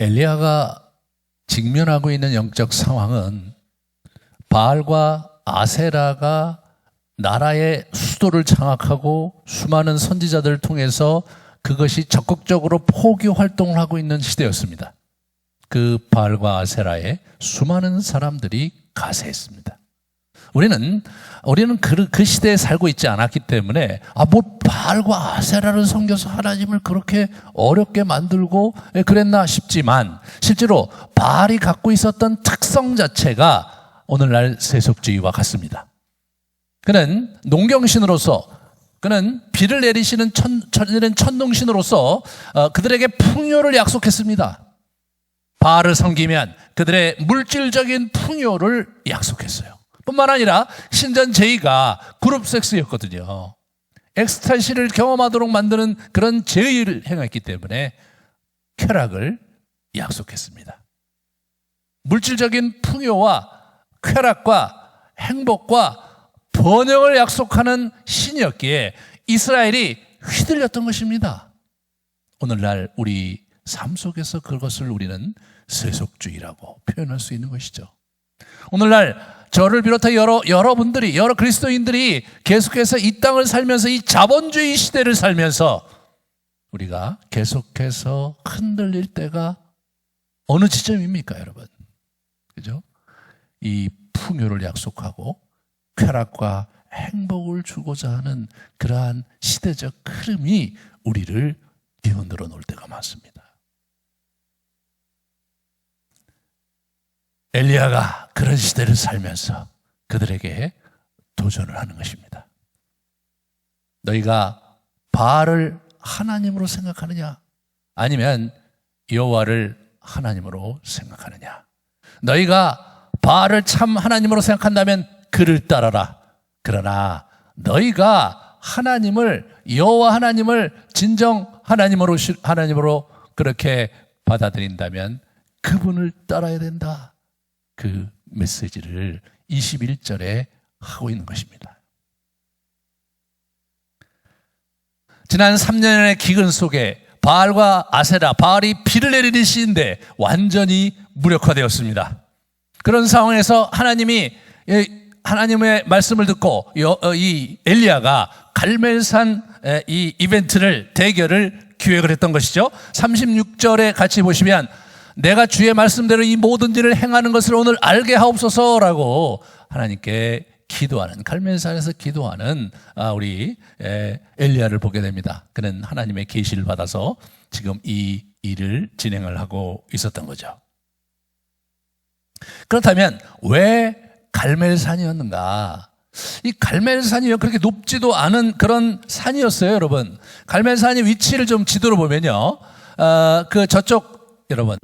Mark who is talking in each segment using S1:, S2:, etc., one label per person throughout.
S1: 엘리야가 직면하고 있는 영적 상황은 바알과 아세라가 나라의 수도를 장악하고 수많은 선지자들을 통해서 그것이 적극적으로 포기 활동을 하고 있는 시대였습니다. 그 바알과 아세라에 수많은 사람들이 가세했습니다. 우리는 그 시대에 살고 있지 않았기 때문에 뭐 바알과 아세라를 섬겨서 하나님을 그렇게 어렵게 만들고 그랬나 싶지만 실제로 바알이 갖고 있었던 특성 자체가 오늘날 세속주의와 같습니다. 그는 농경신으로서, 그는 비를 내리시는 천둥신으로서 그들에게 풍요를 약속했습니다. 바알을 섬기면 그들의 물질적인 풍요를 약속했어요. 뿐만 아니라 신전 제의가 그룹 섹스였거든요. 엑스타시를 경험하도록 만드는 그런 제의를 행했기 때문에 쾌락을 약속했습니다. 물질적인 풍요와 쾌락과 행복과 번영을 약속하는 신이었기에 이스라엘이 휘둘렸던 것입니다. 오늘날 우리 삶 속에서 그것을 우리는 세속주의라고 표현할 수 있는 것이죠. 오늘날 저를 비롯해 여러분들이, 여러 그리스도인들이 계속해서 이 땅을 살면서 이 자본주의 시대를 살면서 우리가 계속해서 흔들릴 때가 어느 지점입니까, 여러분? 그죠? 이 풍요를 약속하고 쾌락과 행복을 주고자 하는 그러한 시대적 흐름이 우리를 뒤흔들어 놓을 때가 많습니다. 엘리야가 그런 시대를 살면서 그들에게 도전을 하는 것입니다. 너희가 바알을 하나님으로 생각하느냐? 아니면 여호와를 하나님으로 생각하느냐? 너희가 바알을 참 하나님으로 생각한다면 그를 따라라. 그러나 너희가 여호와 하나님을 진정 하나님으로 그렇게 받아들인다면 그분을 따라야 된다. 그 메시지를 21절에 하고 있는 것입니다. 지난 3년의 기근 속에 바알과 아세라, 바알이 비를 내리는 시인데 완전히 무력화되었습니다. 그런 상황에서 하나님의 말씀을 듣고 이 엘리야가 갈멜산 이 대결을 기획을 했던 것이죠. 36절에 같이 보시면 내가 주의 말씀대로 이 모든 일을 행하는 것을 오늘 알게 하옵소서라고 하나님께 기도하는, 갈멜산에서 기도하는 우리 엘리야를 보게 됩니다. 그는 하나님의 계시를 받아서 지금 이 일을 진행을 하고 있었던 거죠. 그렇다면 왜 갈멜산이었는가? 이 갈멜산이 그렇게 높지도 않은 그런 산이었어요, 여러분. 갈멜산의 위치를 좀 지도로 보면요, 저쪽 여러분,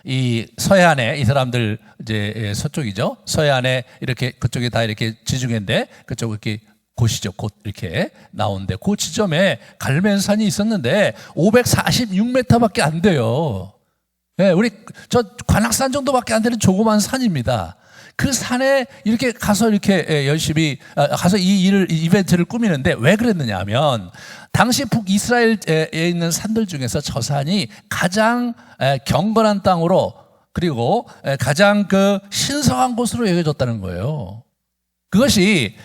S1: 이 서해안에 이 사람들 이제 서쪽이죠. 서해안에 이렇게 그쪽이 다 이렇게 지중해인데 그쪽 이렇게 곳이죠. 곧 이렇게 나오는데 그 지점에 갈멜산이 있었는데 546m밖에 안 돼요. 네, 우리 저 관악산 정도밖에 안 되는 조그만 산입니다. 그 산에 이렇게 가서 이렇게 열심히 가서 이 이벤트를 꾸미는데 왜 그랬느냐 하면 당시 북이스라엘에 있는 산들 중에서 저 산이 가장 경건한 땅으로 그리고 가장 그 신성한 곳으로 여겨졌다는 거예요. 그것이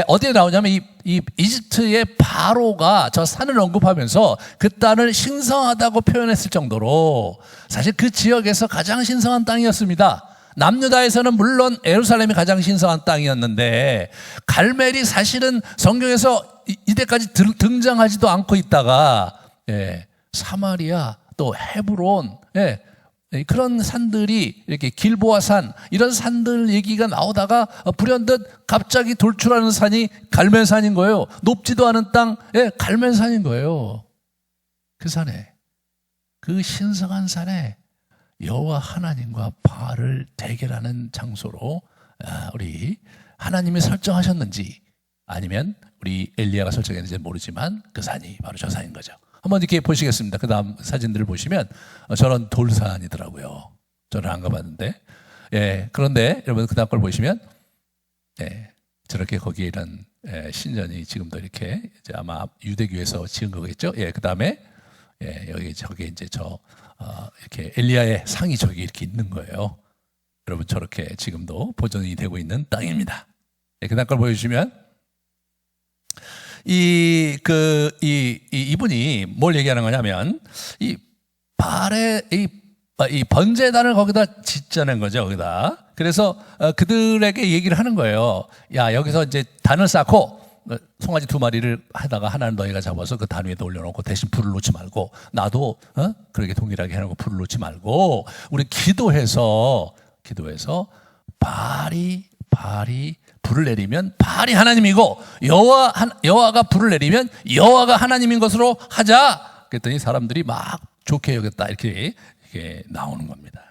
S1: 어디에 나오냐면 이 이집트의 바로가 저 산을 언급하면서 그 땅을 신성하다고 표현했을 정도로 사실 그 지역에서 가장 신성한 땅이었습니다. 남유다에서는 물론 예루살렘이 가장 신성한 땅이었는데 갈멜이 사실은 성경에서 이때까지 등장하지도 않고 있다가 사마리아 또 헤브론 그런 산들이 이렇게 길보아산 이런 산들 얘기가 나오다가 불현듯 갑자기 돌출하는 산이 갈멜산인 거예요. 높지도 않은 땅 갈멜산인 거예요. 그 산에, 그 신성한 산에 여호와 하나님과 바알을 대결하는 장소로 우리 하나님이 설정하셨는지 아니면 우리 엘리야가 설정했는지 모르지만 그 산이 바로 저 산인 거죠. 한번 이렇게 보시겠습니다. 그 다음 사진들을 보시면 저런 돌산이더라고요. 저는 안 가봤는데. 그런데 여러분 그 다음 걸 보시면 저렇게 거기에 이런 신전이 지금도 이렇게 이제 아마 유대교에서 지은 거겠죠. 그 다음에 여기 저기 이제 저 이렇게 엘리야의 상이 저기 이렇게 있는 거예요. 여러분 저렇게 지금도 보존이 되고 있는 땅입니다. 그 다음 걸 보여주시면 이분이 뭘 얘기하는 거냐면 이 발에 이 번제단을 거기다 짓자는 거죠. 거기다. 그래서 그들에게 얘기를 하는 거예요. 야, 여기서 이제 단을 쌓고 송아지 2마리를 하다가 하나는 너희가 잡아서 그 단 위에다 올려놓고 대신 불을 놓지 말고 나도 그렇게 동일하게 해놓고 불을 놓지 말고 우리 기도해서 발이 불을 내리면 발이 하나님이고 여호와가 불을 내리면 여호와가 하나님인 것으로 하자. 그랬더니 사람들이 막 좋게 여겼다 이렇게 나오는 겁니다.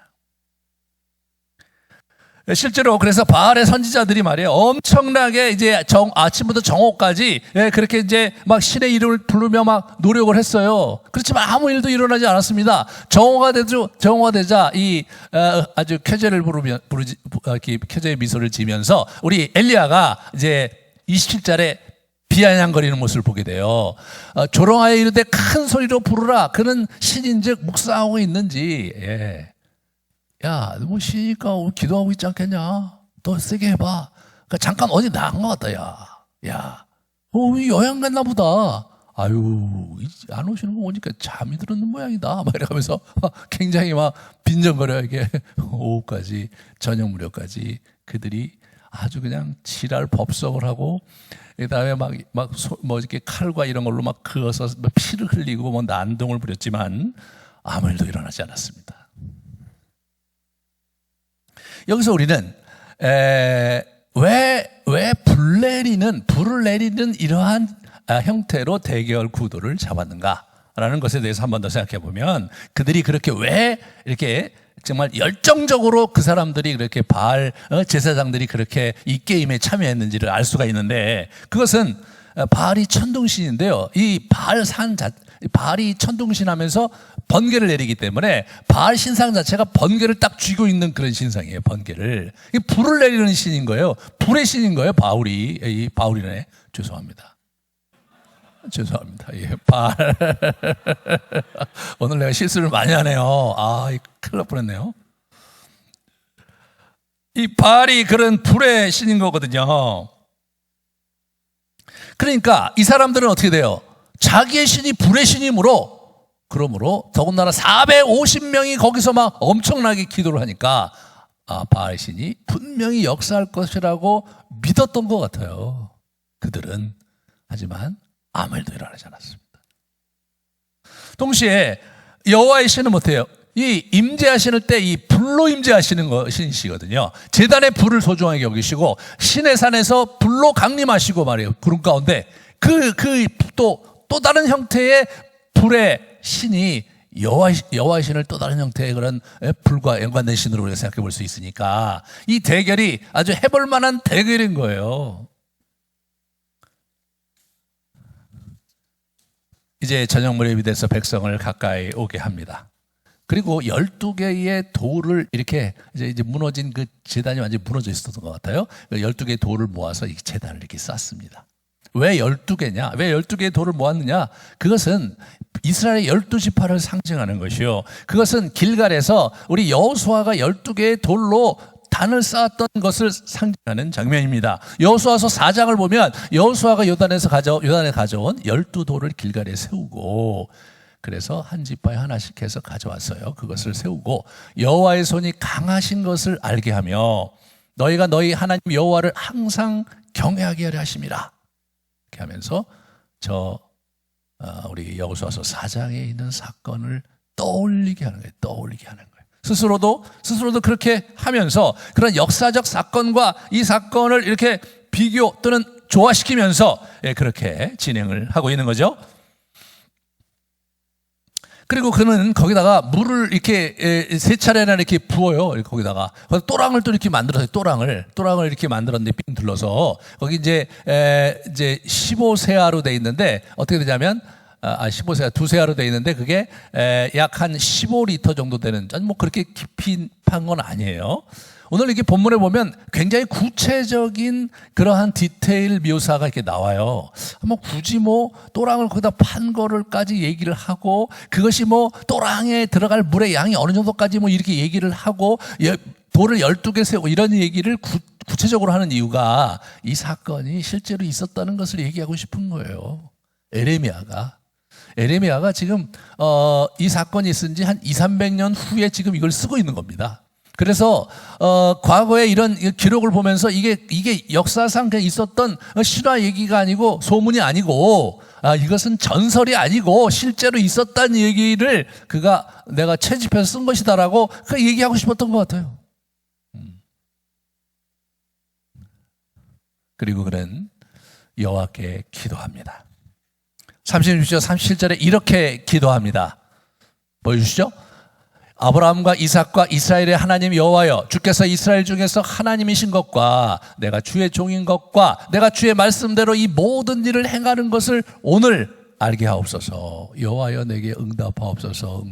S1: 실제로 그래서 바알의 선지자들이 말이에요. 엄청나게 이제 아침부터 정오까지 그렇게 이제 막 신의 이름을 부르며 막 노력을 했어요. 그렇지만 아무 일도 일어나지 않았습니다. 정오가 되자 아주 쾌제의 미소를 지면서 우리 엘리야가 이제 27절에 비아냥거리는 모습을 보게 돼요. 조롱하여 이르되 큰 소리로 부르라. 그는 신인즉 묵상하고 있는지. 야, 뭐 신이니까 기도하고 있지 않겠냐? 더 세게 해봐. 그러니까 잠깐 어디 나간 것 같다, 야, 여행 갔나 보다. 아유, 안 오시는 거 보니까 잠이 들었는 모양이다. 막 이러면서 굉장히 막 빈정거려, 이게. 오후까지, 저녁 무렵까지 그들이 아주 그냥 지랄 법석을 하고, 그 다음에 이렇게 칼과 이런 걸로 막 그어서 피를 흘리고 뭐 난동을 부렸지만 아무 일도 일어나지 않았습니다. 여기서 우리는 왜 불을 내리는 이러한 형태로 대결 구도를 잡았는가라는 것에 대해서 한 번 더 생각해 보면 그들이 그렇게 왜 이렇게 정말 열정적으로 그 사람들이 그렇게 바알 제사장들이 그렇게 이 게임에 참여했는지를 알 수가 있는데 그것은 바알이 천둥신인데요. 이 바알이 천둥신하면서 번개를 내리기 때문에 바알 신상 자체가 번개를 딱 쥐고 있는 그런 신상이에요. 번개를. 불을 내리는 신인 거예요. 불의 신인 거예요. 바울이네. 죄송합니다. 예, 바알. 오늘 내가 실수를 많이 하네요. 큰일 날 뻔했네요. 이 바알이 그런 불의 신인 거거든요. 그러니까 이 사람들은 어떻게 돼요? 자기의 신이 불의 신이므로 그러므로 더군다나 450명이 거기서 막 엄청나게 기도를 하니까 바알 신이 분명히 역사할 것이라고 믿었던 것 같아요. 그들은. 하지만 아무 일도 일어나지 않았습니다. 동시에 여호와의 신은 못해요. 이 임재하시는 때 이 불로 임재하시는 신이시거든요. 제단의 불을 소중하게 여기시고 신의 산에서 불로 강림하시고 말이에요. 구름 가운데 또 다른 형태의 불의 신이 여호와의 신을 또 다른 형태의 그런 불과 연관된 신으로 우리가 생각해 볼 수 있으니까 이 대결이 아주 해볼 만한 대결인 거예요. 이제 저녁 무렵이 돼서 백성을 가까이 오게 합니다. 그리고 12개의 돌을 이렇게 이제 무너진 그 제단이 완전히 무너져 있었던 것 같아요. 12개의 돌을 모아서 이 제단을 이렇게 쌓습니다. 왜 12개냐? 왜 12개의 돌을 모았느냐? 그것은 이스라엘의 12지파를 상징하는 것이요. 그것은 길갈에서 우리 여호수아가 12개의 돌로 단을 쌓았던 것을 상징하는 장면입니다. 여호수아서 4장을 보면 여호수아가 요단에 가져온 12돌을 길갈에 세우고 그래서 한 지파에 하나씩 해서 가져왔어요. 그것을 세우고 여호와의 손이 강하신 것을 알게 하며 너희가 너희 하나님 여호와를 항상 경외하게 하려 하심이라. 이렇게 하면서 우리 여호수아서 4장에 있는 사건을 떠올리게 하는 거예요. 스스로도 그렇게 하면서 그런 역사적 사건과 이 사건을 이렇게 비교 또는 조화시키면서 그렇게 진행을 하고 있는 거죠. 그리고 그는 거기다가 물을 이렇게 3차례나 이렇게 부어요. 거기다가 또랑을 또 이렇게 만들어서 또랑을 이렇게 만들었는데 삥 둘러서 거기 이제 15세아로 돼 있는데 어떻게 되냐면 15세아 2세아로 돼 있는데 그게 약 한 15리터 정도 되는 뭐 그렇게 깊이 판 건 아니에요. 오늘 이렇게 본문에 보면 굉장히 구체적인 그러한 디테일 묘사가 이렇게 나와요. 뭐 굳이 뭐 또랑을 거기다 판 거를까지 얘기를 하고, 그것이 뭐 또랑에 들어갈 물의 양이 어느 정도까지 뭐 이렇게 얘기를 하고, 돌을 12개 세우고 이런 얘기를 구체적으로 하는 이유가 이 사건이 실제로 있었다는 것을 얘기하고 싶은 거예요. 에레미야가 지금 이 사건이 있은 지 한 200~300년 후에 지금 이걸 쓰고 있는 겁니다. 그래서 과거에 이런 기록을 보면서 이게 역사상 그냥 있었던 실화 얘기가 아니고 소문이 아니고, 이것은 전설이 아니고 실제로 있었다는 얘기를 그가 내가 채집해서 쓴 것이다라고 그 얘기하고 싶었던 것 같아요. 그리고 그는 여호와께 기도합니다. 36절 37절에 이렇게 기도합니다. 보여주시죠. 아브라함과 이삭과 이스라엘의 하나님 여호와여, 주께서 이스라엘 중에서 하나님이신 것과 내가 주의 종인 것과 내가 주의 말씀대로 이 모든 일을 행하는 것을 오늘 알게 하옵소서. 여호와여 내게 응답하옵소서.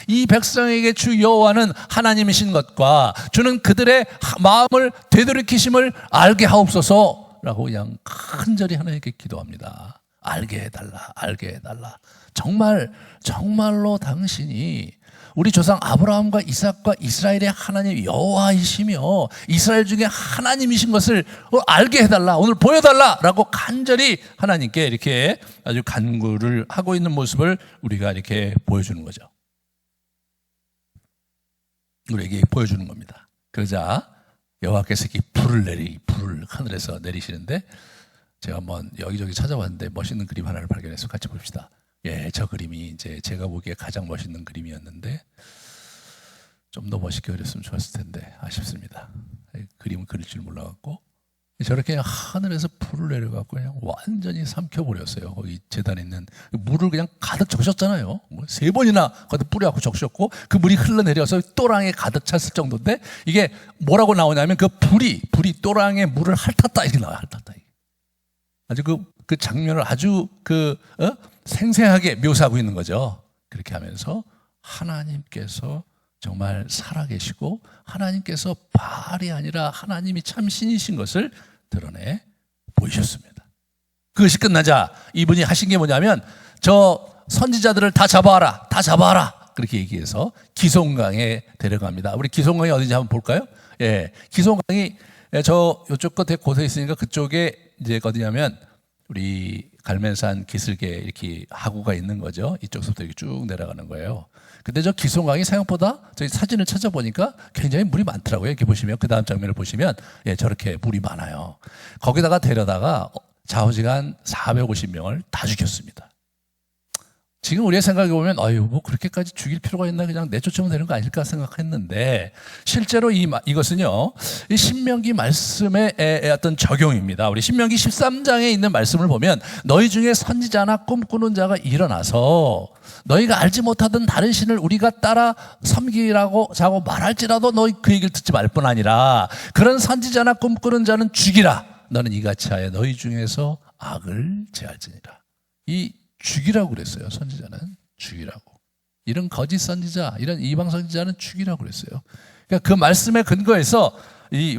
S1: 이 백성에게 주 여호와는 하나님이신 것과 주는 그들의 마음을 되돌이키심을 알게 하옵소서라고 그냥 간절히 하나님께 기도합니다. 알게 해달라. 정말로 당신이 우리 조상 아브라함과 이삭과 이스라엘의 하나님 여호와이시며 이스라엘 중에 하나님이신 것을 알게 해달라, 오늘 보여달라라고 간절히 하나님께 이렇게 아주 간구를 하고 있는 모습을 우리가 이렇게 보여주는 거죠. 우리에게 보여주는 겁니다. 그러자 여호와께서 이렇게 불을 하늘에서 내리시는데, 제가 한번 여기저기 찾아봤는데 멋있는 그림 하나를 발견해서 같이 봅시다. 저 그림이 이제 제가 보기에 가장 멋있는 그림이었는데 좀 더 멋있게 그렸으면 좋았을 텐데 아쉽습니다. 그림을 그릴 줄 몰라갖고 저렇게 그냥 하늘에서 불을 내려갖고 그냥 완전히 삼켜버렸어요. 거기 재단에 있는 물을 그냥 가득 적셨잖아요. 뭐 3번이나 거기다 뿌려갖고 적셨고 그 물이 흘러내려서 또랑에 가득 찼을 정도인데, 이게 뭐라고 나오냐면 그 불이 또랑에 물을 핥았다 이렇게 나와요. 아주 그 장면을 아주 생생하게 묘사하고 있는 거죠. 그렇게 하면서 하나님께서 정말 살아계시고 하나님께서 바알이 아니라 하나님이 참 신이신 것을 드러내 보이셨습니다. 그것이 끝나자 이분이 하신 게 뭐냐면, 저 선지자들을 다 잡아와라 그렇게 얘기해서 기송강에 데려갑니다. 우리 기송강이 어딘지 한번 볼까요? 기송강이 요쪽 끝에 곳에 있으니까 그쪽에 이제 어디냐면 우리 갈멜산 기슭에 이렇게 하구가 있는 거죠. 이쪽서부터 이렇게 쭉 내려가는 거예요. 근데 저 기송강이 생각보다 저희 사진을 찾아보니까 굉장히 물이 많더라고요. 이렇게 보시면, 그 다음 장면을 보시면 저렇게 물이 많아요. 거기다가 데려다가 좌우지간 450명을 다 죽였습니다. 지금 우리의 생각해 보면 뭐 그렇게까지 죽일 필요가 있나, 그냥 내쫓으면 되는 거 아닐까 생각했는데, 실제로 이것은요 이 신명기 말씀의 어떤 적용입니다. 우리 신명기 13장에 있는 말씀을 보면, 너희 중에 선지자나 꿈꾸는 자가 일어나서 너희가 알지 못하던 다른 신을 우리가 따라 섬기라고 자고 말할지라도 너희 그 얘기를 듣지 말 뿐 아니라 그런 선지자나 꿈꾸는 자는 죽이라. 너는 이같이 하여 너희 중에서 악을 제할지니라. 이 죽이라고 그랬어요. 선지자는 죽이라고. 이런 거짓 선지자, 이런 이방 선지자는 죽이라고 그랬어요. 그러니까 그 말씀에 근거해서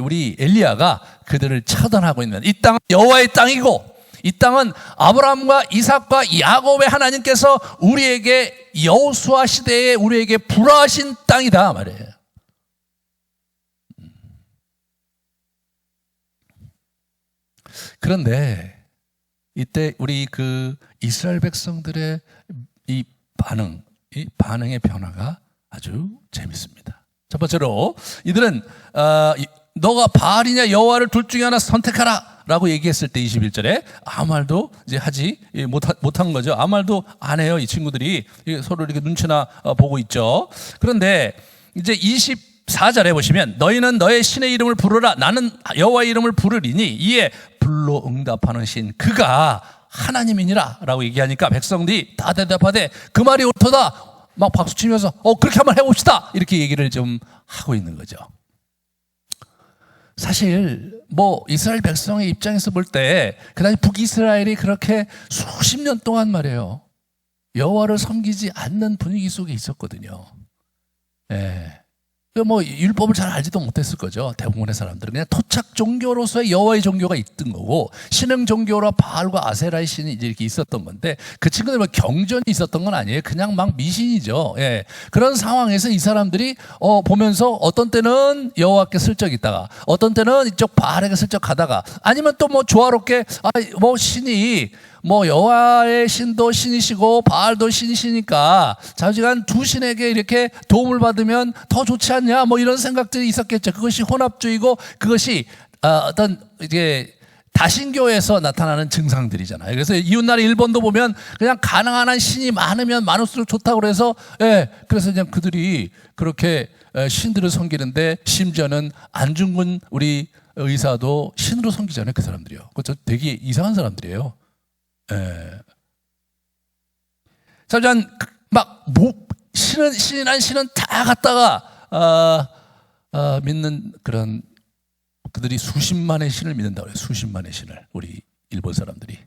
S1: 우리 엘리야가 그들을 처단하고 있는, 이 땅은 여호와의 땅이고 이 땅은 아브라함과 이삭과 야곱의 하나님께서 우리에게 여호수아 시대에 우리에게 불화하신 땅이다 말이에요. 그런데 이때 우리 이스라엘 백성들의 이 반응의 변화가 아주 재밌습니다. 첫 번째로 이들은 너가 바알이냐 여호와를 둘 중에 하나 선택하라 라고 얘기했을 때 21절에 아무 말도 이제 하지 못한 거죠. 아무 말도 안 해요. 이 친구들이 서로 이렇게 눈치나 보고 있죠. 그런데 이제 24절에 보시면, 너희는 너의 신의 이름을 부르라. 나는 여호와의 이름을 부르리니 이에 불로 응답하는 신 그가 하나님이니라 라고 얘기하니까 백성들이 다 대답하되 그 말이 옳도다 막 박수치면서 그렇게 한번 해봅시다 이렇게 얘기를 좀 하고 있는 거죠. 사실 이스라엘 백성의 입장에서 볼 때 그 당시 북이스라엘이 그렇게 수십 년 동안 말이에요 여호와를 섬기지 않는 분위기 속에 있었거든요. 뭐 율법을 잘 알지도 못했을 거죠. 대부분의 사람들은 그냥 토착 종교로서의 여호와의 종교가 있던 거고, 신흥 종교로 바알과 아세라의 신이 이제 이렇게 있었던 건데, 그 친구들 뭐 경전이 있었던 건 아니에요. 그냥 막 미신이죠. 예. 그런 상황에서 이 사람들이 보면서 어떤 때는 여호와께 슬쩍 있다가, 어떤 때는 이쪽 바알에게 슬쩍 가다가, 아니면 또 뭐 조화롭게 뭐 신이 뭐 여호와의 신도 신이시고 바알도 신이시니까 자주간 두 신에게 이렇게 도움을 받으면 더 좋지 않냐, 뭐 이런 생각들이 있었겠죠. 그것이 혼합주의고, 그것이 어떤 이게 다신교에서 나타나는 증상들이잖아요. 그래서 이웃나라 일본도 보면 그냥 가능한 한 신이 많으면 많을수록 좋다고 그래서, 예, 그래서 그냥 그들이 그렇게 신들을 섬기는데, 심지어는 안중근 우리 의사도 신으로 섬기잖아요. 그 사람들이요. 그거 되게 이상한 사람들이에요. 예. 자, 신은 다 갖다가 믿는 그런, 그들이 수십만의 신을 믿는다고 해요. 수십만의 신을, 우리 일본 사람들이.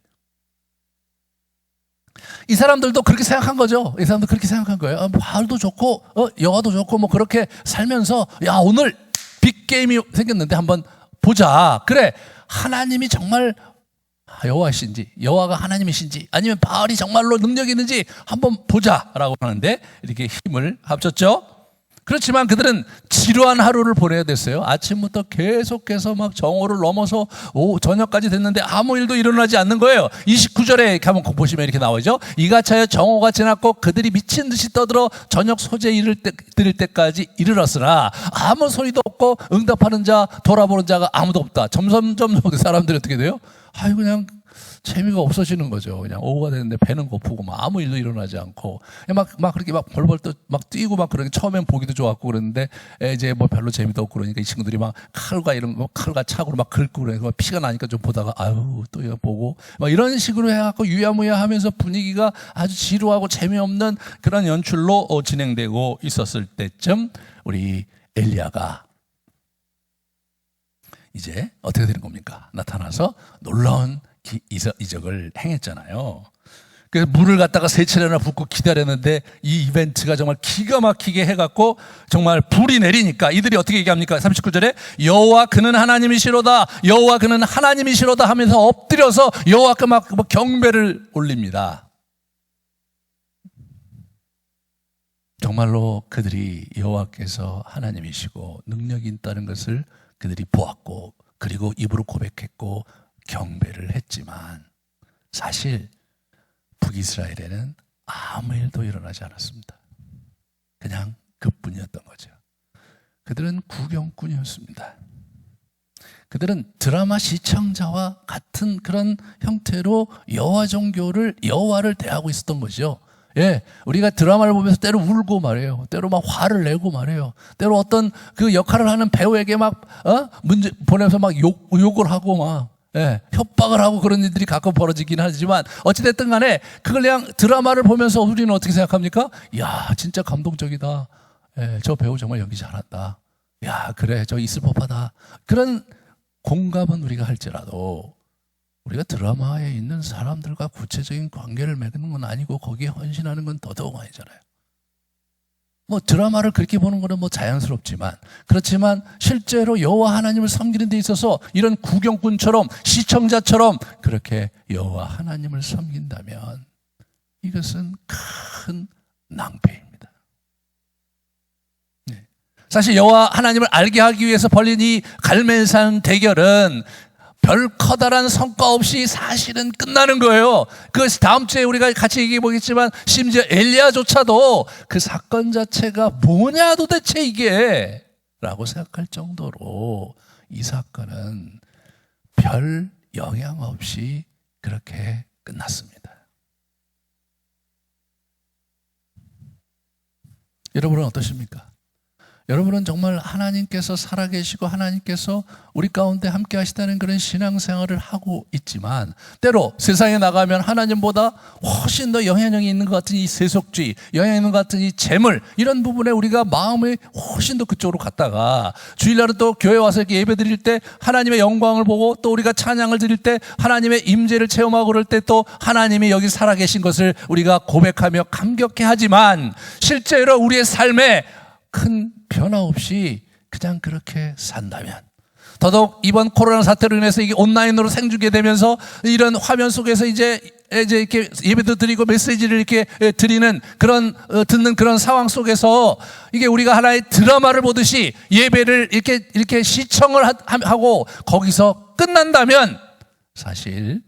S1: 이 사람들도 그렇게 생각한 거죠. 이 사람도 그렇게 생각한 거예요. 바알도 좋고 여호와도 좋고 뭐 그렇게 살면서, 야, 오늘 빅게임이 생겼는데 한번 보자. 그래, 하나님이 정말 여호와신지, 여호와가 하나님이신지, 아니면 바알이 정말로 능력이 있는지 한번 보자라고 하는데, 이렇게 힘을 합쳤죠. 그렇지만 그들은 지루한 하루를 보내야 됐어요. 아침부터 계속해서 막 정오를 넘어서 저녁까지 됐는데 아무 일도 일어나지 않는 거예요. 29절에 한번 보시면 이렇게 나오죠. 이같이 정오가 지났고 그들이 미친 듯이 떠들어 저녁 소재 드릴 때까지 이르렀으나 아무 소리도 없고 응답하는 자, 돌아보는 자가 아무도 없다. 점점점 사람들이 어떻게 돼요? 그냥 재미가 없어지는 거죠. 그냥 오후가 되는데 배는 고프고 막 아무 일도 일어나지 않고 막 그렇게 막 벌벌 막 뛰고 막 그러니 처음엔 보기도 좋았고 그랬는데, 이제 뭐 별로 재미도 없고 그러니까 이 친구들이 막 칼과 이런 거, 칼과 착으로 막 긁고 그러니까 피가 나니까 좀 보다가 또 이거 보고 막 이런 식으로 해갖고 유야무야 하면서 분위기가 아주 지루하고 재미없는 그런 연출로 진행되고 있었을 때쯤 우리 엘리야가 이제 어떻게 되는 겁니까? 나타나서 놀라운 이적을 행했잖아요. 그래서 물을 갖다가 3차례나 붓고 기다렸는데, 이 이벤트가 정말 기가 막히게 해갖고 정말 불이 내리니까 이들이 어떻게 얘기합니까? 39절에 여호와 그는 하나님이시로다, 여호와 그는 하나님이시로다 하면서 엎드려서 여호와께 막 경배를 올립니다. 정말로 그들이 여호와께서 하나님이시고 능력이 있다는 것을 그들이 보았고, 그리고 입으로 고백했고 경배를 했지만, 사실 북이스라엘에는 아무 일도 일어나지 않았습니다. 그냥 그뿐이었던 거죠. 그들은 구경꾼이었습니다. 그들은 드라마 시청자와 같은 그런 형태로 여호와를 대하고 있었던 거죠. 예, 우리가 드라마를 보면서 때로 울고 말해요. 때로 막 화를 내고 말해요. 때로 어떤 그 역할을 하는 배우에게 막 문제 보내면서 막 욕을 하고 막, 예, 협박을 하고 그런 일들이 가끔 벌어지긴 하지만, 어찌됐든 간에 그걸 그냥 드라마를 보면서 우리는 어떻게 생각합니까? 야, 진짜 감동적이다. 예, 저 배우 정말 연기 잘한다. 야, 그래, 저 있을 법하다. 그런 공감은 우리가 할지라도, 우리가 드라마에 있는 사람들과 구체적인 관계를 맺는 건 아니고 거기에 헌신하는 건 더더욱 아니잖아요. 뭐 드라마를 그렇게 보는 거는 뭐 자연스럽지만, 그렇지만 실제로 여호와 하나님을 섬기는 데 있어서 이런 구경꾼처럼, 시청자처럼 그렇게 여호와 하나님을 섬긴다면 이것은 큰 낭패입니다. 네. 사실 여호와 하나님을 알게 하기 위해서 벌린 이 갈멜산 대결은 별 커다란 성과 없이 사실은 끝나는 거예요. 그것이 다음 주에 우리가 같이 얘기해 보겠지만, 심지어 엘리야조차도 그 사건 자체가 뭐냐 도대체 이게 라고 생각할 정도로 이 사건은 별 영향 없이 그렇게 끝났습니다. 여러분은 어떠십니까? 여러분은 정말 하나님께서 살아계시고 하나님께서 우리 가운데 함께 하시다는 그런 신앙생활을 하고 있지만, 때로 세상에 나가면 하나님보다 훨씬 더 영향력이 있는 것 같은 이 세속주의, 영향 있는 것 같은 이 재물, 이런 부분에 우리가 마음이 훨씬 더 그쪽으로 갔다가, 주일날은 또 교회 와서 이렇게 예배 드릴 때 하나님의 영광을 보고, 또 우리가 찬양을 드릴 때 하나님의 임재를 체험하고 그럴 때 또 하나님이 여기 살아계신 것을 우리가 고백하며 감격해 하지만, 실제로 우리의 삶에 큰 변화 없이 그냥 그렇게 산다면, 더더욱 이번 코로나 사태로 인해서 이게 온라인으로 생중계 되면서 이런 화면 속에서 이제 이렇게 예배도 드리고 메시지를 이렇게 드리는 그런 듣는 그런 상황 속에서 이게 우리가 하나의 드라마를 보듯이 예배를 이렇게 시청을 하고 거기서 끝난다면 사실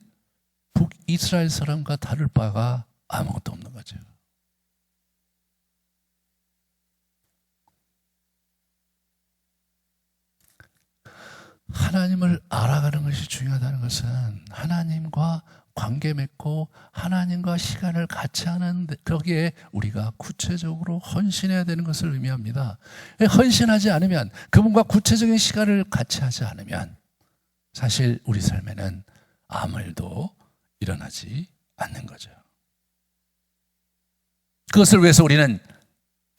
S1: 북이스라엘 사람과 다를 바가 아무것도 없는 거죠. 하나님을 알아가는 것이 중요하다는 것은 하나님과 관계 맺고 하나님과 시간을 같이 하는 거기에 우리가 구체적으로 헌신해야 되는 것을 의미합니다. 헌신하지 않으면, 그분과 구체적인 시간을 같이 하지 않으면 사실 우리 삶에는 아무 일도 일어나지 않는 거죠. 그것을 위해서 우리는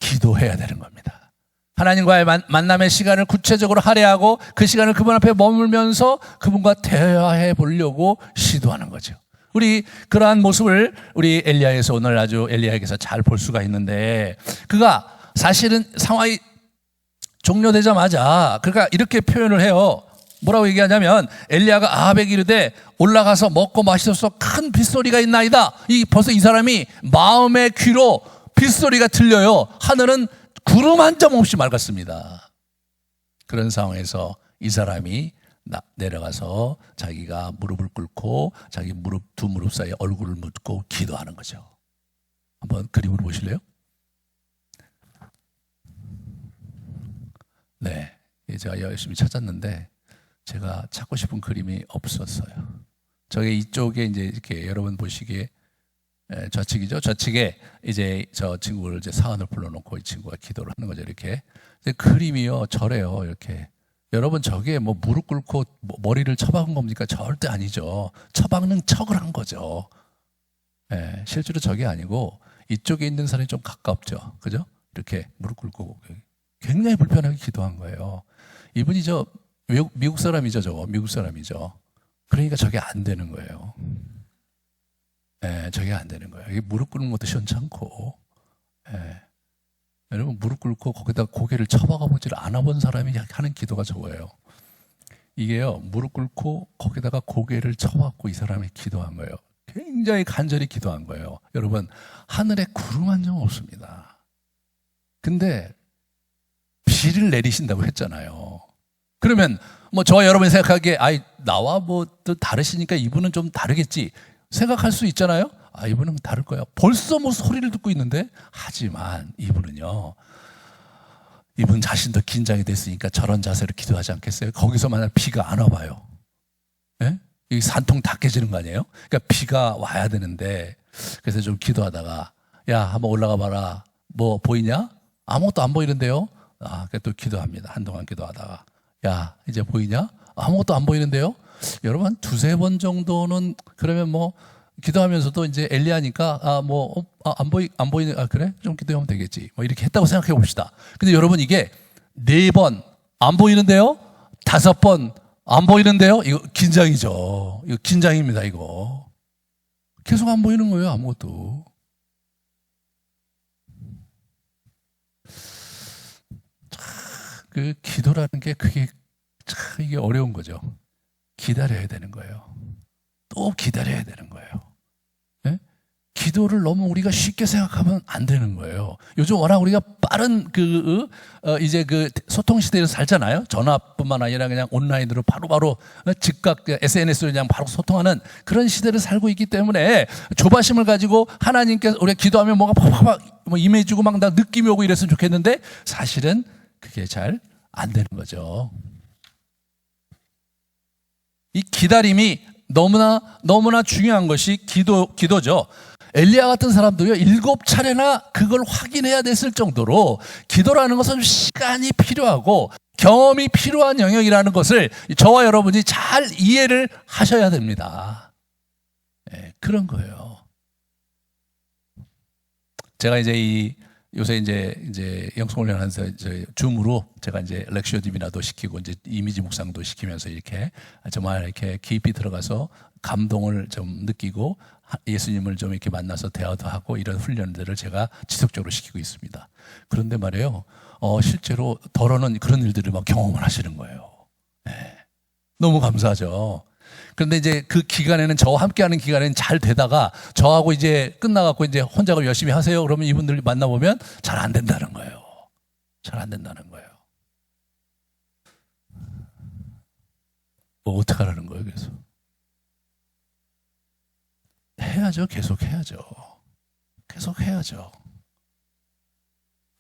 S1: 기도해야 되는 겁니다. 하나님과의 만남의 시간을 구체적으로 할애하고 그 시간을 그분 앞에 머물면서 그분과 대화해 보려고 시도하는 거죠. 우리 그러한 모습을 우리 엘리야에서 오늘 아주 엘리야에게서 잘 볼 수가 있는데, 그가 사실은 상황이 종료되자마자 그가 이렇게 표현을 해요. 뭐라고 얘기하냐면, 엘리야가 아합에게 이르되 올라가서 먹고 마시소서, 큰 빗소리가 있나이다. 벌써 이 사람이 마음의 귀로 빗소리가 들려요. 하늘은 구름 한 점 없이 맑았습니다. 그런 상황에서 이 사람이 내려가서 자기가 무릎을 꿇고 자기 두 무릎 사이에 얼굴을 묻고 기도하는 거죠. 한번 그림으로 보실래요? 네, 제가 열심히 찾았는데 제가 찾고 싶은 그림이 없었어요. 저게 이쪽에 이제 이렇게 여러분 보시기에 좌측이죠. 좌측에 이제 저 친구를 이제 사안을 불러놓고 이 친구가 기도를 하는 거죠. 이렇게 그림이요, 저래요. 이렇게 여러분, 저게 뭐 무릎 꿇고 머리를 쳐박은 겁니까? 절대 아니죠. 쳐박는 척을 한 거죠. 네, 실제로 저게 아니고 이쪽에 있는 사람이 좀 가깝죠. 그죠? 이렇게 무릎 꿇고 굉장히 불편하게 기도한 거예요. 이분이 미국 사람이죠. 저거 미국 사람이죠. 그러니까 저게 안 되는 거예요. 저게 안 되는 거예요. 이게 무릎 꿇는 것도 시원찮고, 여러분, 무릎 꿇고 거기다 고개를 쳐박아 보지를 않아 본 사람이 하는 기도가 저거예요. 이게요, 무릎 꿇고 거기다가 고개를 쳐박고 이 사람이 기도한 거예요. 굉장히 간절히 기도한 거예요. 여러분, 하늘에 구름 한 점 없습니다. 근데 비를 내리신다고 했잖아요. 그러면 뭐 저와 여러분이 생각하기에 나와 뭐 또 다르시니까 이분은 좀 다르겠지 생각할 수 있잖아요. 이분은 다를 거야. 벌써 뭐 소리를 듣고 있는데. 하지만 이분은요, 이분 자신도 긴장이 됐으니까 저런 자세로 기도하지 않겠어요? 거기서 만약 비가 안 와봐요. 예? 이 산통 다 깨지는 거 아니에요? 그러니까 비가 와야 되는데, 그래서 좀 기도하다가, 야, 한번 올라가 봐라. 뭐 보이냐? 아무것도 안 보이는데요? 그래서 또 기도합니다. 한동안 기도하다가, 야, 이제 보이냐? 아무것도 안 보이는데요? 여러분, 한 두세 번 정도는 그러면 뭐 기도하면서도 이제 엘리야니까 안 보이는, 그래? 좀 기도하면 되겠지. 뭐 이렇게 했다고 생각해 봅시다. 근데 여러분, 이게 4번 안 보이는데요? 5번 안 보이는데요? 이거 긴장이죠. 이거 긴장입니다, 이거. 계속 안 보이는 거예요, 아무것도. 그 기도라는 게 이게 어려운 거죠. 기다려야 되는 거예요. 또 기다려야 되는 거예요. 네? 기도를 너무 우리가 쉽게 생각하면 안 되는 거예요. 요즘 워낙 우리가 빠른 이제 소통 시대에서 살잖아요. 전화뿐만 아니라 그냥 온라인으로 바로바로 즉각 SNS로 그냥 바로 소통하는 그런 시대를 살고 있기 때문에 조바심을 가지고 하나님께서 우리가 기도하면 뭐가 팍팍 임해주고 막 느낌이 오고 이랬으면 좋겠는데 사실은 그게 잘 안 되는 거죠. 이 기다림이 너무나 중요한 것이 기도죠. 엘리야 같은 사람도요, 7차례나 그걸 확인해야 됐을 정도로 기도라는 것은 시간이 필요하고 경험이 필요한 영역이라는 것을 저와 여러분이 잘 이해를 하셔야 됩니다. 그런 거예요. 제가 이제 요새 이제 영성훈련하면서 줌으로 제가 이제 렉처 디비나도 시키고 이제 이미지 묵상도 시키면서 이렇게 정말 이렇게 깊이 들어가서 감동을 좀 느끼고 예수님을 좀 이렇게 만나서 대화도 하고 이런 훈련들을 제가 지속적으로 시키고 있습니다. 그런데 말이에요, 실제로 덜어는 그런 일들을 막 경험을 하시는 거예요. 네. 너무 감사하죠. 그런데 이제 그 기간에는 저와 함께하는 기간에는 잘 되다가 저하고 이제 끝나갖고 이제 혼자 열심히 하세요. 그러면 이분들 만나보면 잘 안 된다는 거예요. 잘 안 된다는 거예요. 뭐 어떡하라는 거예요, 그래서? 해야죠. 계속 해야죠. 계속 해야죠.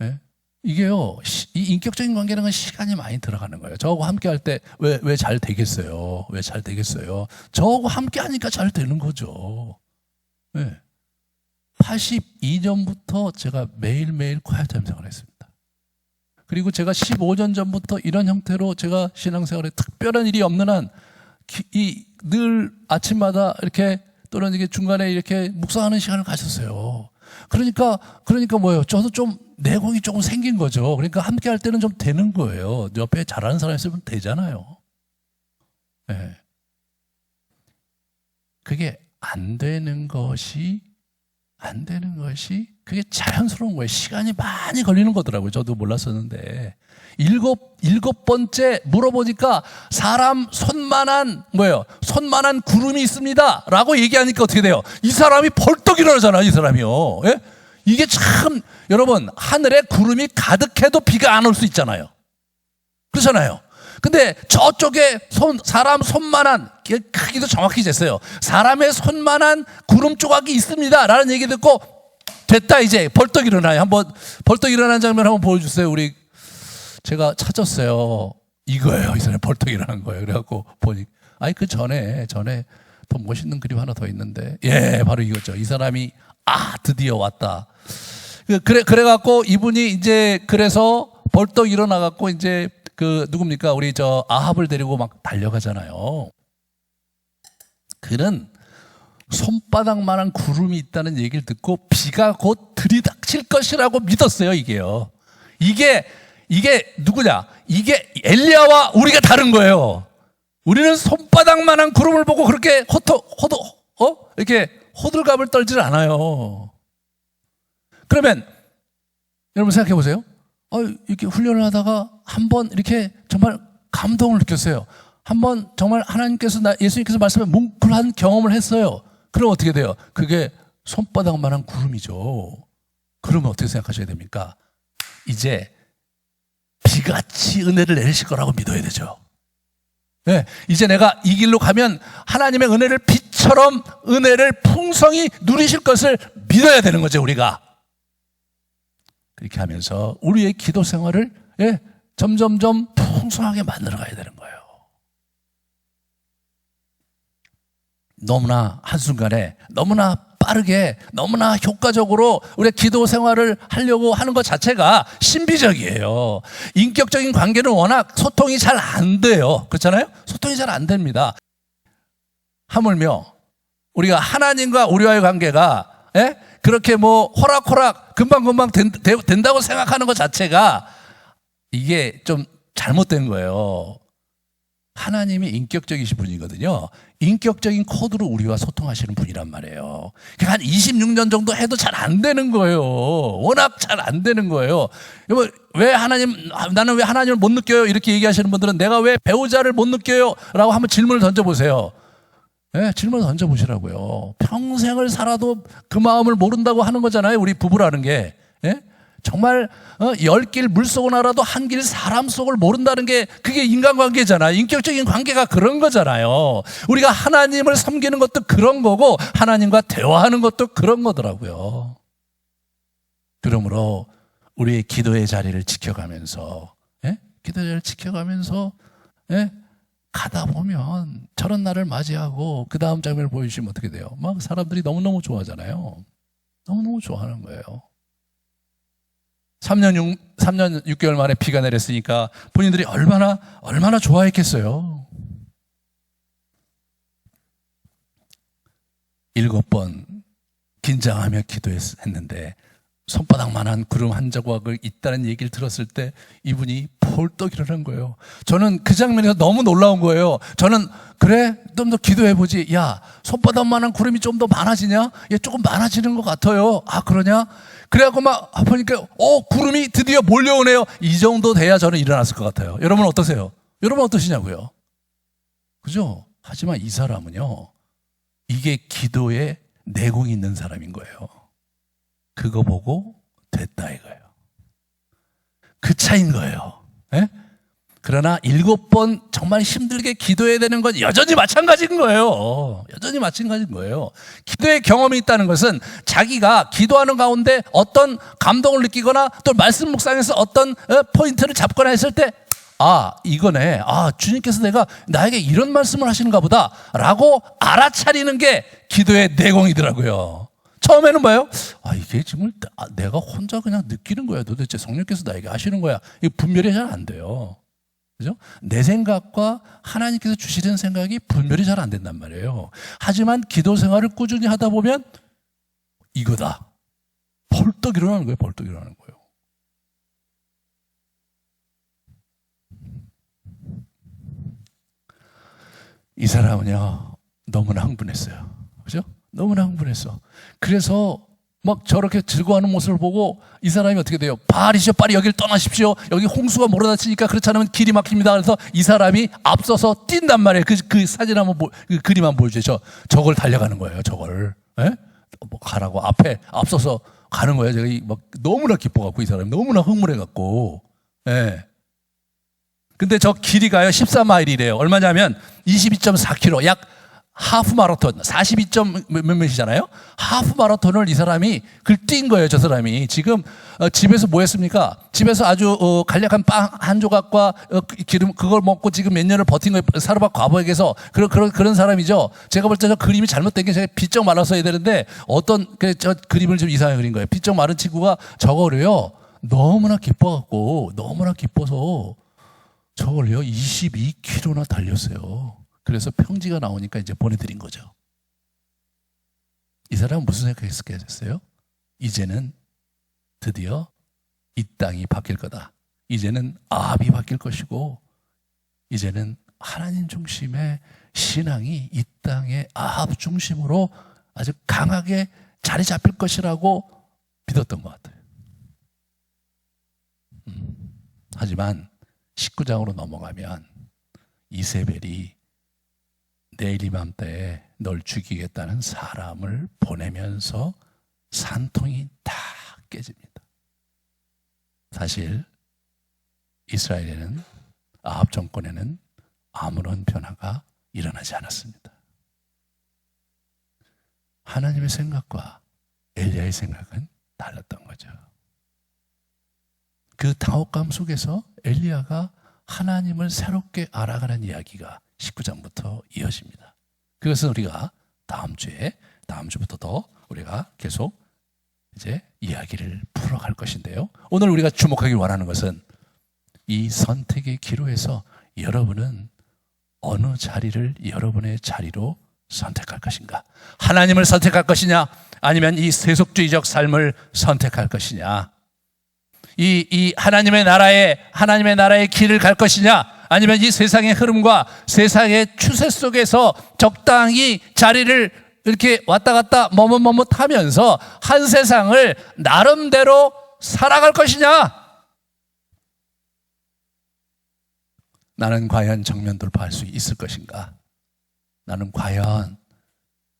S1: 네? 이게요, 이 인격적인 관계라는 건 시간이 많이 들어가는 거예요. 저하고 함께 할 때 왜 잘 되겠어요? 왜 잘 되겠어요? 저하고 함께 하니까 잘 되는 거죠. 네. 82년부터 제가 매일매일 콰이어타임 생활을 했습니다. 그리고 제가 15년 전부터 이런 형태로 제가 신앙생활에 특별한 일이 없는 한 늘 아침마다 이렇게 또는 이게 중간에 이렇게 묵상하는 시간을 가졌어요. 그러니까 뭐예요? 저도 좀 내공이 조금 생긴 거죠. 그러니까 함께 할 때는 좀 되는 거예요. 옆에 잘하는 사람 있으면 되잖아요. 네. 그게 안 되는 것이 그게 자연스러운 거예요. 시간이 많이 걸리는 거더라고요. 저도 몰랐었는데. 일곱 번째 물어보니까 사람 손만한 구름이 있습니다. 라고 얘기하니까 어떻게 돼요? 이 사람이 벌떡 일어나잖아요. 이 사람이요. 예? 이게 참, 여러분, 하늘에 구름이 가득해도 비가 안 올 수 있잖아요. 그렇잖아요. 근데 저쪽에 사람 손만한, 크기도 정확히 쟀어요. 사람의 손만한 구름 조각이 있습니다. 라는 얘기 듣고, 됐다, 이제. 벌떡 일어나요. 벌떡 일어난 장면 한번 보여주세요. 제가 찾았어요. 이거예요. 이 사람이 벌떡 일어난 거예요. 그래갖고 보니, 그 전에 더 멋있는 그림 하나 더 있는데, 예, 바로 이거죠. 이 사람이, 드디어 왔다. 그래갖고 이분이 이제 그래서 벌떡 일어나갖고 이제 누굽니까? 우리 아합을 데리고 막 달려가잖아요. 그는 손바닥만한 구름이 있다는 얘기를 듣고 비가 곧 들이닥칠 것이라고 믿었어요, 이게요. 이게 누구냐? 이게 엘리야와 우리가 다른 거예요. 우리는 손바닥만한 구름을 보고 그렇게 이렇게 호들갑을 떨질 않아요. 그러면 여러분 생각해 보세요. 이렇게 훈련을 하다가 한번 이렇게 정말 감동을 느꼈어요. 한번 정말 예수님께서 말씀에 뭉클한 경험을 했어요. 그럼 어떻게 돼요? 그게 손바닥만한 구름이죠. 그러면 어떻게 생각하셔야 됩니까? 이제 비같이 은혜를 내리실 거라고 믿어야 되죠. 네, 이제 내가 이 길로 가면 하나님의 은혜를 빛처럼 은혜를 풍성히 누리실 것을 믿어야 되는 거죠, 우리가. 그렇게 하면서 우리의 기도 생활을 점점점 풍성하게 만들어 가야 되는 거예요. 너무나 한순간에 너무나 빠르게 너무나 효과적으로 우리의 기도 생활을 하려고 하는 것 자체가 신비적이에요. 인격적인 관계는 워낙 소통이 잘 안 돼요. 그렇잖아요? 소통이 잘 안 됩니다. 하물며 우리가 하나님과 우리와의 관계가 그렇게 호락호락 금방금방 된다고 생각하는 것 자체가 이게 좀 잘못된 거예요. 하나님이 인격적이신 분이거든요. 인격적인 코드로 우리와 소통하시는 분이란 말이에요. 그러니까 한 26년 정도 해도 잘 안 되는 거예요. 워낙 잘 안 되는 거예요. 나는 왜 하나님을 못 느껴요? 이렇게 얘기하시는 분들은 내가 왜 배우자를 못 느껴요? 라고 한번 질문을 던져보세요. 질문을 던져보시라고요. 평생을 살아도 그 마음을 모른다고 하는 거잖아요. 우리 부부라는 게. 정말 10길 물속을 알아도 한 길 사람 속을 모른다는 게 그게 인간관계잖아요. 인격적인 관계가 그런 거잖아요. 우리가 하나님을 섬기는 것도 그런 거고 하나님과 대화하는 것도 그런 거더라고요. 그러므로 우리의 기도의 자리를 지켜가면서 가다 보면 저런 날을 맞이하고 그 다음 장면을 보여주시면 어떻게 돼요? 막 사람들이 너무너무 좋아하잖아요. 너무너무 좋아하는 거예요. 3년 6개월 만에 비가 내렸으니까 본인들이 얼마나 좋아했겠어요. 7번 긴장하며 기도했는데 손바닥만한 구름 한 조각을 있다는 얘기를 들었을 때 이분이 펄떡 일어난 거예요. 저는 그 장면에서 너무 놀라운 거예요. 저는 그래? 좀 더 기도해보지. 야, 손바닥만한 구름이 좀 더 많아지냐? 얘 조금 많아지는 것 같아요. 아, 그러냐? 그래갖고 막 보니까 구름이 드디어 몰려오네요. 이 정도 돼야 저는 일어났을 것 같아요. 여러분 어떠세요? 여러분 어떠시냐고요? 그죠? 하지만 이 사람은요, 이게 기도의 내공이 있는 사람인 거예요. 그거 보고 됐다 이거예요. 그 차이인 거예요. 예? 그러나 7번 정말 힘들게 기도해야 되는 건 여전히 마찬가지인 거예요. 여전히 마찬가지인 거예요. 기도의 경험이 있다는 것은 자기가 기도하는 가운데 어떤 감동을 느끼거나 또 말씀 묵상에서 어떤 포인트를 잡거나 했을 때 이거네. 주님께서 나에게 이런 말씀을 하시는가 보다 라고 알아차리는 게 기도의 내공이더라고요. 처음에는 뭐예요? 이게 지금 내가 혼자 그냥 느끼는 거야. 도대체 성령께서 나에게 하시는 거야. 이게 분별이 잘 안 돼요. 그죠? 내 생각과 하나님께서 주시는 생각이 분별이 잘 안 된단 말이에요. 하지만 기도 생활을 꾸준히 하다 보면 이거다. 벌떡 일어나는 거예요. 벌떡 일어나는 거예요. 이 사람은요, 너무나 흥분했어요. 그죠? 너무나 흥분했어. 그래서 막 저렇게 즐거워하는 모습을 보고 이 사람이 어떻게 돼요? 바알이시여, 빨리 여기를 떠나십시오. 여기 홍수가 몰아닥치니까 그렇지 않으면 길이 막힙니다. 그래서 이 사람이 앞서서 뛴단 말이에요. 그 사진 한번 그 그림 한번 보여주죠. 저걸 달려가는 거예요. 저걸. 예? 뭐 가라고 앞에 앞서서 가는 거예요. 제가 막 너무나 기뻐갖고 이 사람이 너무나 흥분해갖고. 예. 근데 저 길이가요 14마일이래요. 얼마냐면 22.4km, 약 하프 마라톤, 42점 몇몇이잖아요. 하프 마라톤을 이 사람이 뛴 거예요. 저 사람이 지금 집에서 뭐 했습니까? 집에서 아주 간략한 빵 한 조각과 기름 그걸 먹고 지금 몇 년을 버틴 거예요. 사르밧 과부에게서 그런 사람이죠. 제가 볼 때 저 그림이 잘못된 게 제가 비쩍 말라서 해야 되는데 저 그림을 좀 이상하게 그린 거예요. 비쩍 마른 친구가 저거를요 너무나 기뻐갖고 너무나 기뻐서 저걸요 22km나 달렸어요. 그래서 평지가 나오니까 이제 보내드린 거죠. 이 사람은 무슨 생각했겠어요? 이제는 드디어 이 땅이 바뀔 거다. 이제는 아합이 바뀔 것이고 이제는 하나님 중심의 신앙이 이 땅의 아합 중심으로 아주 강하게 자리 잡힐 것이라고 믿었던 것 같아요. 하지만 19장으로 넘어가면 이세벨이 내일 이맘때에 널 죽이겠다는 사람을 보내면서 산통이 다 깨집니다. 사실 이스라엘에는 아합 정권에는 아무런 변화가 일어나지 않았습니다. 하나님의 생각과 엘리야의 생각은 달랐던 거죠. 그 당혹감 속에서 엘리야가 하나님을 새롭게 알아가는 이야기가 19장부터 이어집니다. 그것은 우리가 다음 주부터 더 우리가 계속 이제 이야기를 풀어갈 것인데요. 오늘 우리가 주목하기 원하는 것은 이 선택의 기로에서 여러분은 어느 자리를 여러분의 자리로 선택할 것인가? 하나님을 선택할 것이냐? 아니면 이 세속주의적 삶을 선택할 것이냐? 이 하나님의 나라의 길을 갈 것이냐? 아니면 이 세상의 흐름과 세상의 추세 속에서 적당히 자리를 이렇게 왔다 갔다 머뭇머뭇하면서 한 세상을 나름대로 살아갈 것이냐? 나는 과연 정면 돌파할 수 있을 것인가? 나는 과연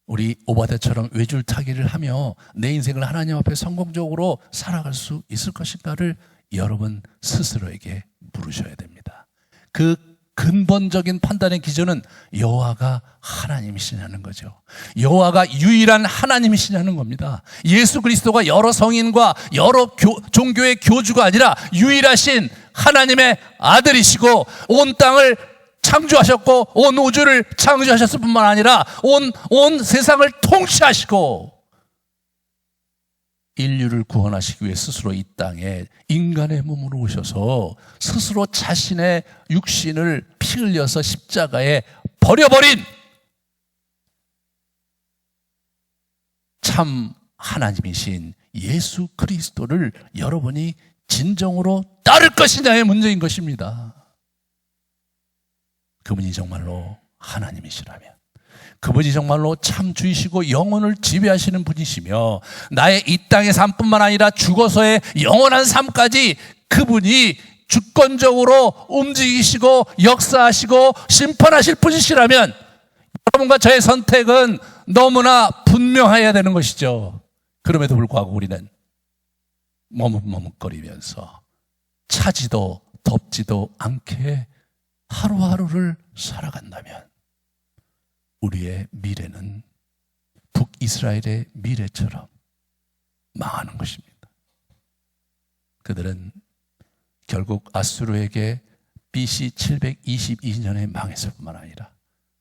S1: 우리 오바댜처럼 외줄타기를 하며 내 인생을 하나님 앞에 성공적으로 살아갈 수 있을 것인가를 여러분 스스로에게 물으셔야 됩니다. 그 근본적인 판단의 기준은 여호와가 하나님이시냐는 거죠. 여호와가 유일한 하나님이시냐는 겁니다. 예수 그리스도가 여러 성인과 여러 종교의 교주가 아니라 유일하신 하나님의 아들이시고 온 땅을 창조하셨고 온 우주를 창조하셨을 뿐만 아니라 온 세상을 통치하시고 인류를 구원하시기 위해 스스로 이 땅에 인간의 몸으로 오셔서 스스로 자신의 육신을 피 흘려서 십자가에 버려버린 참 하나님이신 예수 그리스도를 여러분이 진정으로 따를 것이냐의 문제인 것입니다. 그분이 정말로 하나님이시라면, 그분이 정말로 참 주이시고 영혼을 지배하시는 분이시며 나의 이 땅의 삶뿐만 아니라 죽어서의 영원한 삶까지 그분이 주권적으로 움직이시고 역사하시고 심판하실 분이시라면 여러분과 저의 선택은 너무나 분명해야 되는 것이죠. 그럼에도 불구하고 우리는 머뭇머뭇거리면서 차지도 덥지도 않게 하루하루를 살아간다면 우리의 미래는 북이스라엘의 미래처럼 망하는 것입니다. 그들은 결국 아수르에게 BC 722년에 망했을 뿐만 아니라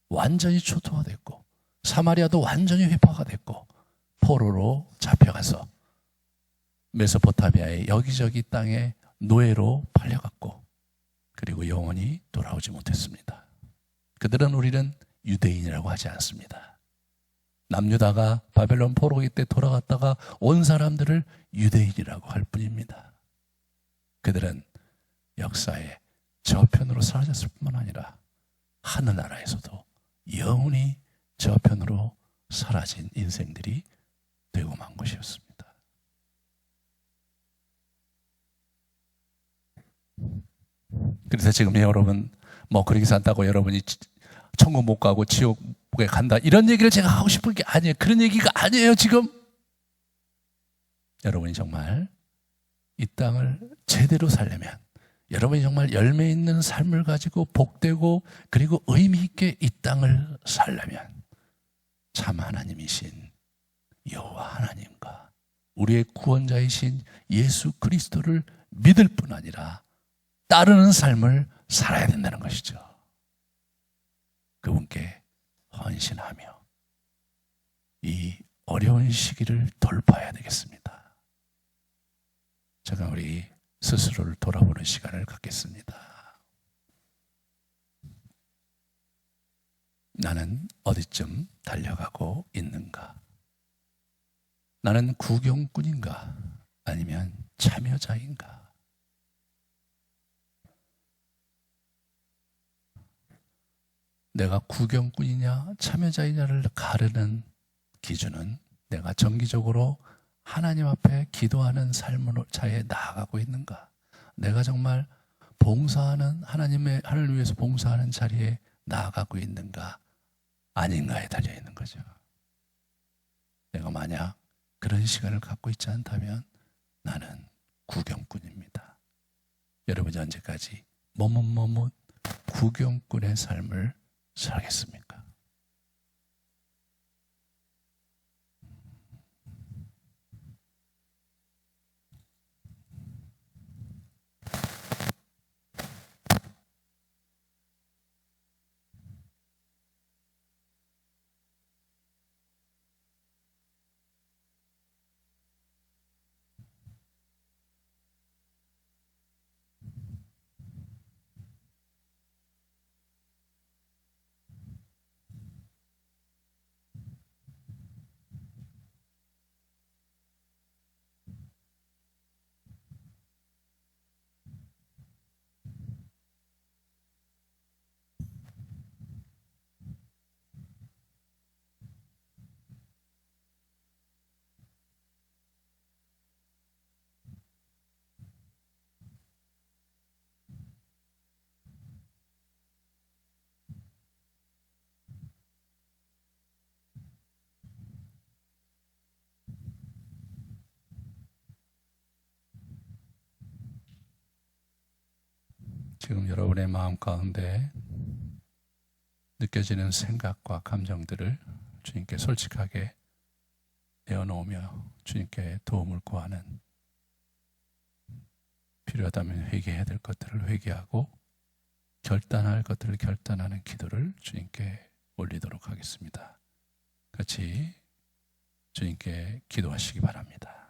S1: 완전히 초토화됐고 사마리아도 완전히 회파가 됐고 포로로 잡혀가서 메소포타미아의 여기저기 땅에 노예로 팔려갔고 그리고 영원히 돌아오지 못했습니다. 그들은 우리는 유대인이라고 하지 않습니다. 남유다가 바벨론 포로기 때 돌아갔다가 온 사람들을 유대인이라고 할 뿐입니다. 그들은 역사의 저편으로 사라졌을 뿐만 아니라 하늘나라에서도 영원히 저편으로 사라진 인생들이 되고 만 것이었습니다. 그래서 지금 여러분 그렇게 산다고 여러분이 천국 못 가고 지옥에 간다 이런 얘기를 제가 하고 싶은 게 아니에요. 그런 얘기가 아니에요. 지금 여러분이 정말 이 땅을 제대로 살려면, 여러분이 정말 열매 있는 삶을 가지고 복되고 그리고 의미 있게 이 땅을 살려면 참 하나님이신 여호와 하나님과 우리의 구원자이신 예수 그리스도를 믿을 뿐 아니라 따르는 삶을 살아야 된다는 것이죠. 그분께 헌신하며 이 어려운 시기를 돌파해야 되겠습니다. 잠깐 우리 스스로를 돌아보는 시간을 갖겠습니다. 나는 어디쯤 달려가고 있는가? 나는 구경꾼인가? 아니면 참여자인가? 내가 구경꾼이냐 참여자이냐를 가르는 기준은 내가 정기적으로 하나님 앞에 기도하는 삶으로차에 나아가고 있는가? 내가 정말 봉사하는 하나님을 위해서 봉사하는 자리에 나아가고 있는가? 아닌가에 달려 있는 거죠. 내가 만약 그런 시간을 갖고 있지 않다면 나는 구경꾼입니다. 여러분이 언제까지 머뭇머뭇 구경꾼의 삶을 살겠습니까? 지금 여러분의 마음 가운데 느껴지는 생각과 감정들을 주님께 솔직하게 내어놓으며 주님께 도움을 구하는, 필요하다면 회개해야 될 것들을 회개하고 결단할 것들을 결단하는 기도를 주님께 올리도록 하겠습니다. 같이 주님께 기도하시기 바랍니다.